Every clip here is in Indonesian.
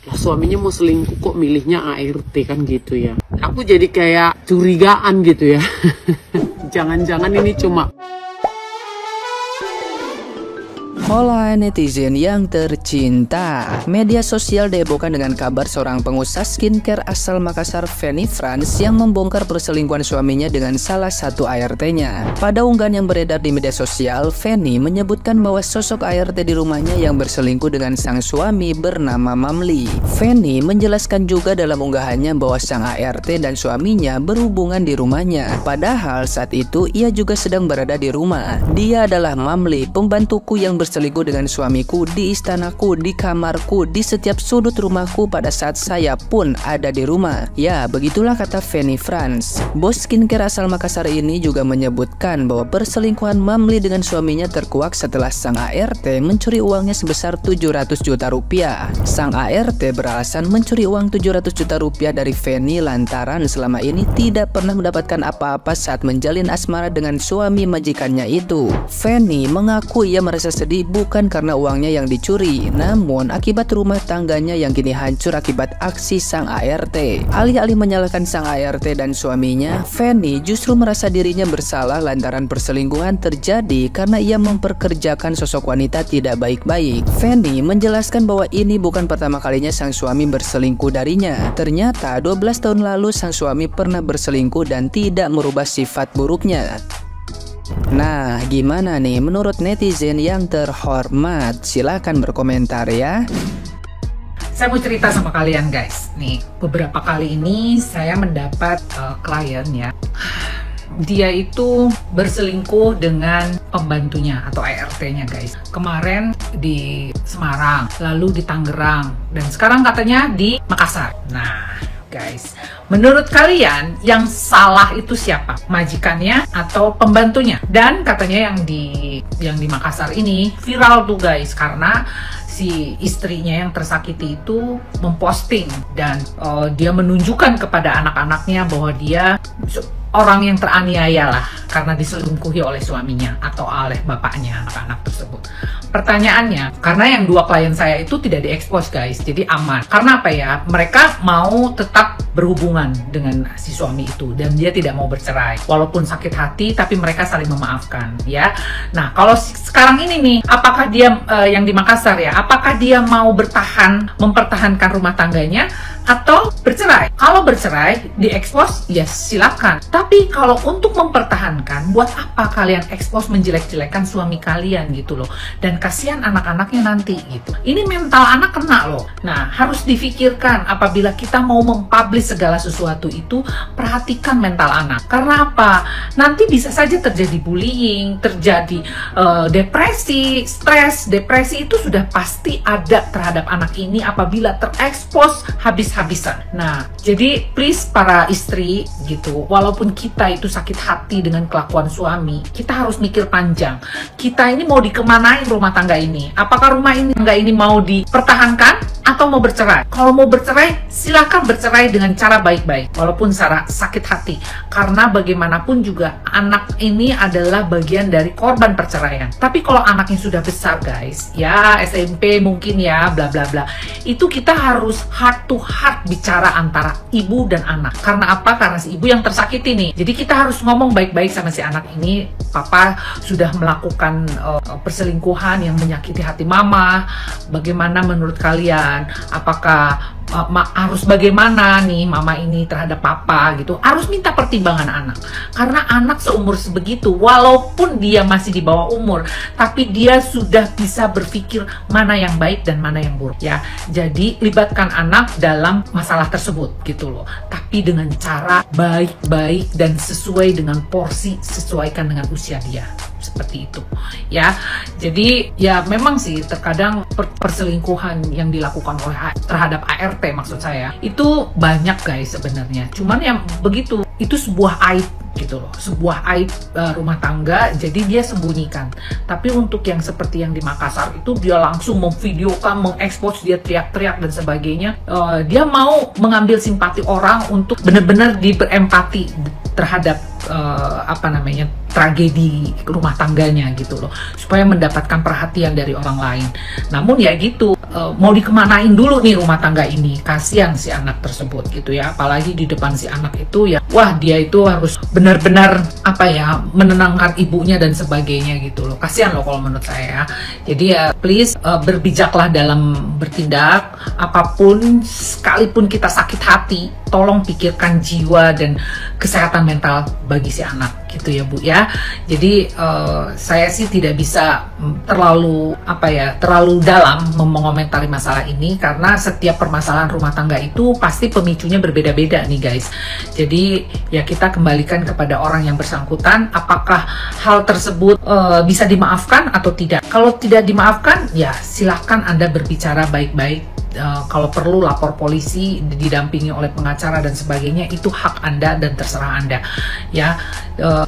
lah suaminya mau selingkuh kok milihnya ART kan gitu ya. Aku jadi kayak curigaan gitu ya. Jangan-jangan ini cuma Halo netizen yang tercinta, media sosial dihebohkan dengan kabar seorang pengusaha skincare asal Makassar, Fanny Frans, yang membongkar perselingkuhan suaminya dengan salah satu ART-nya. Pada unggahan yang beredar di media sosial, Fanny menyebutkan bahwa sosok ART di rumahnya yang berselingkuh dengan sang suami bernama Mamli. Fanny menjelaskan juga dalam unggahannya bahwa sang ART dan suaminya berhubungan di rumahnya. Padahal saat itu ia juga sedang berada di rumah. Dia adalah Mamli, pembantuku yang berselingkuh dengan suamiku di istanaku, di kamarku, di setiap sudut rumahku pada saat saya pun ada di rumah. Ya, begitulah kata Fanny Frans. Bos skincare asal Makassar ini juga menyebutkan bahwa perselingkuhan Mamli dengan suaminya terkuak setelah sang ART mencuri uangnya sebesar 700 juta rupiah. Sang ART beralasan mencuri uang 700 juta rupiah dari Fanny lantaran selama ini tidak pernah mendapatkan apa-apa saat menjalin asmara dengan suami majikannya itu. Fanny mengaku ia merasa sedih bukan karena uangnya yang dicuri, namun akibat rumah tangganya yang kini hancur akibat aksi sang ART. Alih-alih menyalahkan sang ART dan suaminya, Fanny justru merasa dirinya bersalah lantaran perselingkuhan terjadi karena ia memperkerjakan sosok wanita tidak baik-baik. Fanny menjelaskan bahwa ini bukan pertama kalinya sang suami berselingkuh darinya. Ternyata 12 tahun lalu sang suami pernah berselingkuh dan tidak merubah sifat buruknya. Nah, gimana nih menurut netizen yang terhormat? Silahkan berkomentar ya. Saya mau cerita sama kalian guys. Nih, beberapa kali ini saya mendapat klien ya. Dia itu berselingkuh dengan pembantunya atau ART-nya guys. Kemarin di Semarang, lalu di Tangerang, dan sekarang katanya di Makassar. Nah guys, menurut kalian yang salah itu siapa? Majikannya atau pembantunya? Dan katanya yang di Makassar ini viral tuh guys, karena si istrinya yang tersakiti itu memposting dan dia menunjukkan kepada anak-anaknya bahwa dia orang yang teraniaya lah karena diselingkuhi oleh suaminya atau oleh bapaknya anak-anak tersebut. Pertanyaannya, karena yang dua klien saya itu tidak diekspos guys, jadi aman. Karena apa ya? Mereka mau tetap berhubungan dengan si suami itu dan dia tidak mau bercerai. Walaupun sakit hati, tapi mereka saling memaafkan ya. Nah, kalau sekarang ini nih, apakah dia yang di Makassar ya? Apakah dia mau mempertahankan rumah tangganya atau bercerai? Kalau bercerai, diekspos, ya silakan. Tapi kalau untuk mempertahankan, buat apa kalian ekspos menjelek-jelekan suami kalian gitu loh? Dan kasihan anak-anaknya nanti gitu. Ini mental anak kena loh. Nah, harus difikirkan apabila kita mau mempublish segala sesuatu itu, perhatikan mental anak. Karena apa? Nanti bisa saja terjadi bullying, terjadi depresi, stres. Depresi itu sudah pasti ada terhadap anak ini apabila terekspos habis-habisan. Nah, jadi please para istri gitu, walaupun kita itu sakit hati dengan kelakuan suami, kita harus mikir panjang. Kita ini mau dikemanain rumah tangga ini? Apakah rumah tangga ini mau dipertahankan atau mau bercerai? Kalau mau bercerai, silakan bercerai dengan cara baik-baik, walaupun secara sakit hati. Karena bagaimanapun juga anak ini adalah bagian dari korban perceraian. Tapi kalau anaknya sudah besar guys, ya SMP mungkin ya, bla bla bla, itu kita harus heart to heart bicara antara ibu dan anak. Karena apa? Karena si ibu yang tersakiti nih. Jadi kita harus ngomong baik-baik sama si anak ini. Papa sudah melakukan perselingkuhan yang menyakiti hati mama. Bagaimana menurut kalian? Apakah harus bagaimana nih mama ini terhadap papa gitu? Harus minta pertimbangan anak. Karena anak seumur sebegitu, walaupun dia masih di bawah umur, tapi dia sudah bisa berpikir mana yang baik dan mana yang buruk ya. Jadi libatkan anak dalam masalah tersebut gitu loh. Tapi dengan cara baik-baik dan sesuai dengan porsi, sesuaikan dengan usia dia. Seperti itu ya. Jadi ya memang sih terkadang perselingkuhan yang dilakukan terhadap ART maksud saya itu banyak guys sebenarnya. Cuman yang begitu itu sebuah aib gitu loh, sebuah aib rumah tangga, jadi dia sembunyikan. Tapi untuk yang seperti yang di Makassar itu dia langsung memvideokan, mengekspos, dia teriak-teriak dan sebagainya. Dia mau mengambil simpati orang untuk benar-benar berempati terhadap tragedi rumah tangganya gitu loh, supaya mendapatkan perhatian dari orang lain. Namun ya gitu, mau dikemanain dulu nih rumah tangga ini. Kasihan si anak tersebut gitu ya, apalagi di depan si anak itu ya, wah dia itu harus benar-benar apa ya, menenangkan ibunya dan sebagainya gitu loh. Kasihan loh kalau menurut saya. Jadi ya please berbijaklah dalam bertindak. Apapun, sekalipun kita sakit hati, tolong pikirkan jiwa dan kesehatan mental bagi si anak gitu ya Bu ya. Jadi saya sih tidak bisa terlalu dalam mengomentari masalah ini, karena setiap permasalahan rumah tangga itu pasti pemicunya berbeda-beda nih guys. Jadi ya kita kembalikan kepada orang yang bersangkutan, apakah hal tersebut bisa dimaafkan atau tidak. Kalau tidak dimaafkan ya silahkan Anda berbicara baik-baik. Kalau perlu lapor polisi, didampingi oleh pengacara dan sebagainya, itu hak Anda dan terserah Anda ya.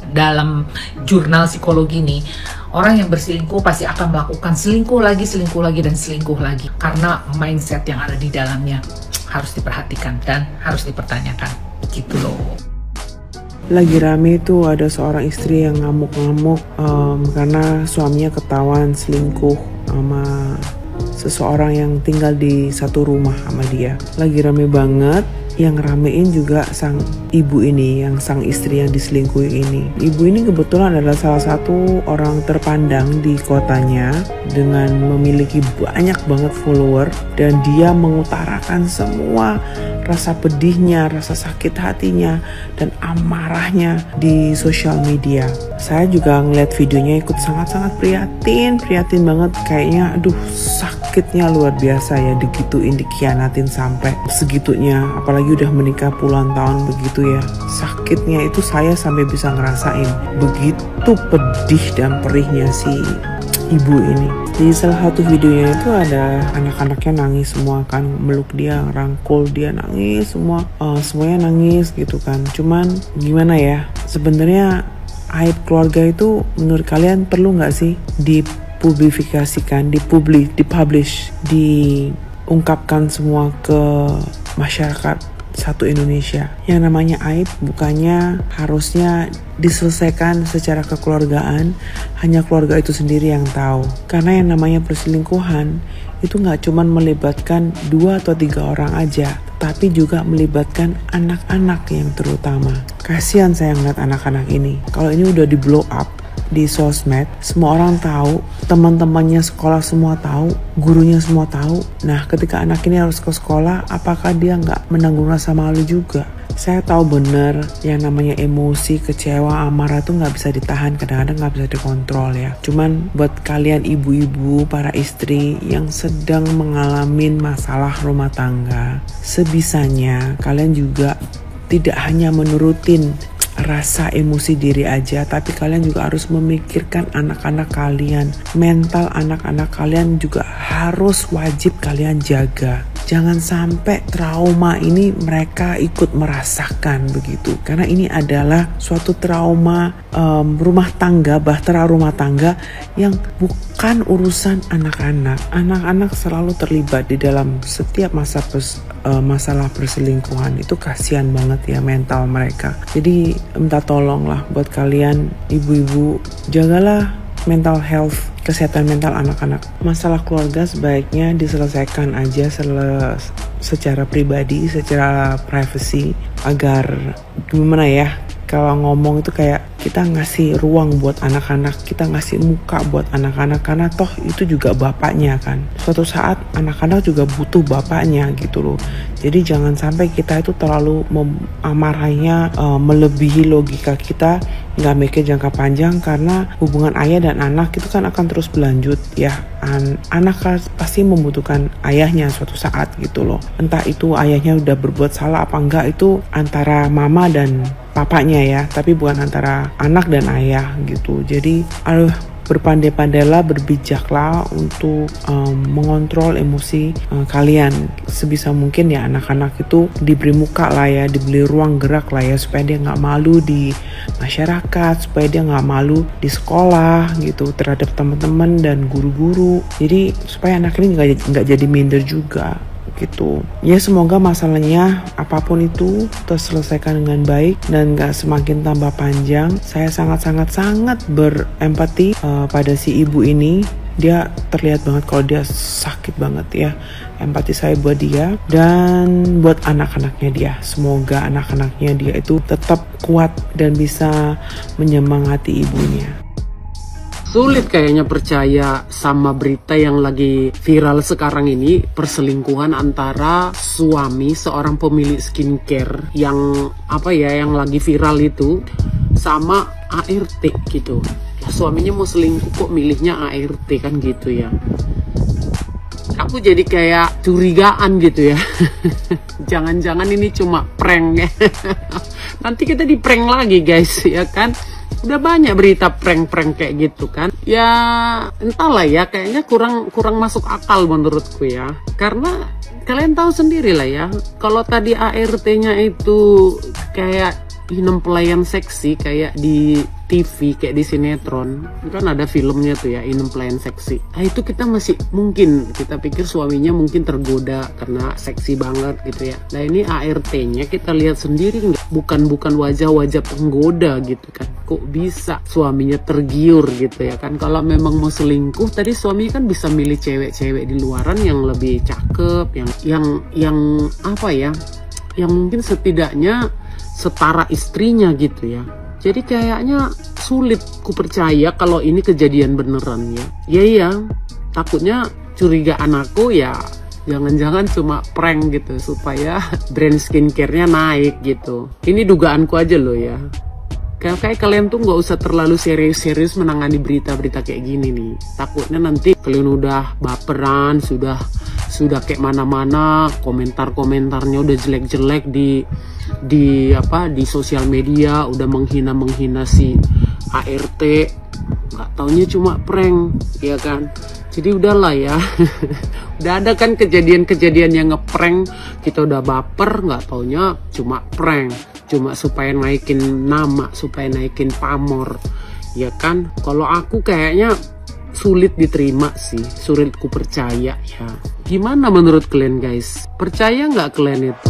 Dalam jurnal psikologi nih, orang yang berselingkuh pasti akan melakukan selingkuh lagi dan selingkuh lagi, karena mindset yang ada di dalamnya harus diperhatikan dan harus dipertanyakan gitu loh. Lagi rame itu ada seorang istri yang ngamuk-ngamuk karena suaminya ketahuan selingkuh sama seseorang yang tinggal di satu rumah sama dia. Lagi rame banget. Yang ramein juga sang ibu ini, yang sang istri yang diselingkuhi ini. Ibu ini kebetulan adalah salah satu orang terpandang di kotanya dengan memiliki banyak banget follower, dan dia mengutarakan semua rasa pedihnya, rasa sakit hatinya, dan amarahnya di sosial media. Saya juga ngeliat videonya ikut sangat-sangat prihatin banget. Kayaknya aduh sakitnya luar biasa ya, digituin, dikhianatin sampai segitunya, apalagi udah menikah puluhan tahun begitu ya. Sakitnya itu saya sampai bisa ngerasain, begitu pedih dan perihnya si ibu ini. Di salah satu videonya itu ada anak-anaknya nangis semua kan, meluk dia, rangkul dia, nangis semua, semuanya nangis gitu kan. Cuman gimana ya, sebenarnya aib keluarga itu menurut kalian perlu nggak sih dipublikasikan, dipublish, diungkapkan semua ke masyarakat satu Indonesia? Yang namanya aib bukannya harusnya diselesaikan secara kekeluargaan, hanya keluarga itu sendiri yang tahu. Karena yang namanya perselingkuhan itu nggak cuma melibatkan 2 atau 3 orang aja, tapi juga melibatkan anak-anak yang terutama. Kasihan saya ngeliat anak-anak ini. Kalau ini udah di blow up di sosmed, semua orang tahu, teman-temannya sekolah semua tahu, gurunya semua tahu. Nah, ketika anak ini harus ke sekolah, apakah dia nggak menanggung rasa malu juga? Saya tahu bener yang namanya emosi, kecewa, amarah itu nggak bisa ditahan, kadang-kadang nggak bisa dikontrol ya. Cuman buat kalian ibu-ibu, para istri yang sedang mengalami masalah rumah tangga, sebisanya kalian juga tidak hanya menurutin rasa emosi diri aja, tapi kalian juga harus memikirkan anak-anak kalian. Mental anak-anak kalian juga harus wajib kalian jaga. Jangan sampai trauma ini mereka ikut merasakan begitu, karena ini adalah suatu trauma rumah tangga, bahtera rumah tangga yang bukan urusan anak-anak. Anak-anak selalu terlibat di dalam setiap masalah perselingkuhan. Itu kasihan banget ya mental mereka. Jadi minta tolong lah buat kalian ibu-ibu, jagalah mental health, kesehatan mental anak-anak. Masalah keluarga sebaiknya diselesaikan aja secara pribadi, secara privacy, agar gimana ya, kalau ngomong itu kayak kita ngasih ruang buat anak-anak, kita ngasih muka buat anak-anak, karena toh itu juga bapaknya kan. Suatu saat anak-anak juga butuh bapaknya gitu loh. Jadi jangan sampai kita itu terlalu amarahnya melebihi logika kita, nggak mikir jangka panjang, karena hubungan ayah dan anak itu kan akan terus berlanjut ya. Anak pasti membutuhkan ayahnya suatu saat gitu loh. Entah itu ayahnya udah berbuat salah apa enggak, itu antara mama dan papanya ya, tapi bukan antara anak dan ayah gitu. Jadi berpandai-pandailah, berbijaklah untuk mengontrol emosi kalian sebisa mungkin ya. Anak-anak itu diberi muka lah ya, diberi ruang gerak lah ya, supaya dia nggak malu di masyarakat, supaya dia nggak malu di sekolah gitu terhadap teman-teman dan guru-guru. Jadi supaya anak ini nggak jadi minder juga gitu ya. Semoga masalahnya apapun itu terselesaikan dengan baik dan gak semakin tambah panjang. Saya sangat berempati pada si ibu ini dia terlihat banget kalau dia sakit banget ya. Empati saya buat dia dan buat anak-anaknya dia. Semoga anak-anaknya dia itu tetap kuat dan bisa menyemangati ibunya. Sulit kayaknya percaya sama berita yang lagi viral sekarang ini, perselingkuhan antara suami seorang pemilik skincare yang yang lagi viral itu sama ART gitu. Ya, suaminya mau selingkuh kok milihnya ART kan gitu ya. Aku jadi kayak curigaan gitu ya. Jangan-jangan ini cuma prank ya. Nanti kita di prank lagi guys ya kan. Udah banyak berita prank-prank kayak gitu kan. Ya entahlah ya, kayaknya kurang masuk akal menurutku ya. Karena kalian tahu sendiri lah ya, kalau tadi ART-nya itu kayak inem pelayan seksi kayak di TV, kayak di sinetron kan ada filmnya tuh ya, inem pelayan seksi. Nah itu kita masih mungkin, kita pikir suaminya mungkin tergoda karena seksi banget gitu ya. Nah ini ART-nya kita lihat sendiri bukan wajah-wajah penggoda gitu kan. Kok bisa suaminya tergiur gitu ya kan. Kalau memang mau selingkuh tadi suami kan bisa milih cewek-cewek di luaran yang lebih cakep, yang mungkin setidaknya setara istrinya gitu ya. Jadi kayaknya sulit ku percaya kalau ini kejadian beneran ya. Iya, takutnya curigaan aku ya jangan-jangan cuma prank gitu supaya brand skincare-nya naik gitu. Ini dugaanku aja loh ya. Kayak kalian tuh nggak usah terlalu serius-serius menangani berita-berita kayak gini nih. Takutnya nanti kalian udah baperan, sudah kayak mana-mana, komentar-komentarnya udah jelek-jelek di sosial media, udah menghina si ART, nggak taunya cuma prank ya kan. Jadi udahlah ya. Udah ada kan kejadian-kejadian yang ngeprank, kita udah baper, nggak taunya cuma prank, cuma supaya naikin nama, supaya naikin pamor ya kan. Kalau aku kayaknya sulit diterima sih, sulit ku percaya ya. Gimana menurut kalian guys? Percaya nggak kalian itu?